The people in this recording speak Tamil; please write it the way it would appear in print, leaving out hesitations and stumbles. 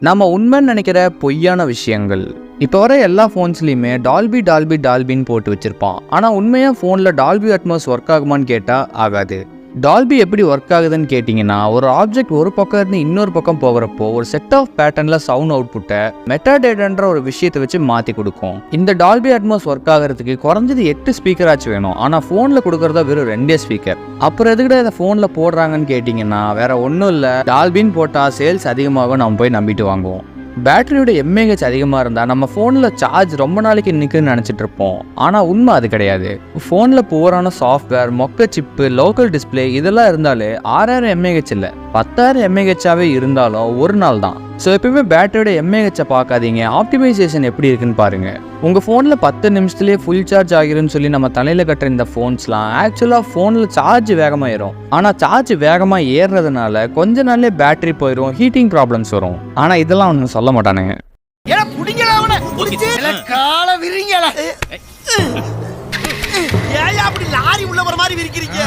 நம்ம உண்மைன்னு நினைக்கிற பொய்யான விஷயங்கள். இப்போ வர எல்லா ஃபோன்ஸ்லையுமே டால்பின்னு போட்டு வச்சிருப்பான். ஆனால் உண்மையாக ஃபோனில் டால்பி அட்மாஸ் ஒர்க் ஆகுமான்னு கேட்டால் ஆகாது. டால்பி எப்படி ஒர்க் ஆகுதுன்னு கேட்டிங்கன்னா, ஒரு ஆப்ஜெக்ட் ஒரு பக்கம் இருந்து இன்னொரு பக்கம் போகிறப்போ ஒரு செட் ஆஃப் பேட்டர்னில் சவுண்ட் அவுட்புட்டை மெட்டாடேட்டான்ற ஒரு விஷயத்தை வச்சு மாற்றி கொடுக்கும். இந்த டால்பி அட்மாஸ் ஒர்க் ஆகிறதுக்கு குறைஞ்சது 8 ஸ்பீக்கர் ஆச்சு வேணும். ஆனால் ஃபோனில் கொடுக்குறதா வெறும் 2 ஸ்பீக்கர். அப்புறம் எதுக்கிட்ட இதை ஃபோனில் போடுறாங்கன்னு கேட்டிங்கன்னா, வேற ஒன்றும் இல்லை, டால்பின்னு போட்டால் சேல்ஸ் அதிகமாகும் நம்ம போய் நம்பிட்டு வாங்குவோம். பேட்டரியோட எம்ஏஹெச் அதிகமாக இருந்தால் நம்ம ஃபோனில் சார்ஜ் ரொம்ப நாளைக்கு நிற்குன்னு நினச்சிட்டு இருப்போம். ஆனால் உண்மை அது கிடையாது. ஃபோனில் புவரான சாஃப்ட்வேர், மொக்க சிப்பு, லோக்கல் டிஸ்பிளே இதெல்லாம் இருந்தாலே 6000 எம்ஏஹெச் இல்லை 10,000 எம்ஏஹெச்சாகவே இருந்தாலும் ஒரு நாள் தான். ஸோ எப்பயுமே பேட்டரியோட எம்ஏஹெச்சை பார்க்காதீங்க, ஆப்டிமைசேஷன் எப்படி இருக்குன்னு பாருங்கள். உங்கள் ஃபோனில் 10 நிமிஷத்துலேயே ஃபுல் சார்ஜ் ஆகிருன்னு சொல்லி நம்ம தலையில் கட்டுற இந்த ஃபோன்ஸ்லாம் ஆக்சுவலாக ஃபோனில் சார்ஜ் வேகமாக ஏறும். ஆனால் சார்ஜ் வேகமாக ஏறுறதுனால கொஞ்ச நாள்லேயே பேட்டரி போயிடும், ஹீட்டிங் ப்ராப்ளம்ஸ் வரும். ஆனால் இதெல்லாம் ஒன்றும் சொல்ல மாட்டானுங்க. ஏன் அப்படி லாரி உள்ள வர மாதிரி விரிக்கிறீங்க?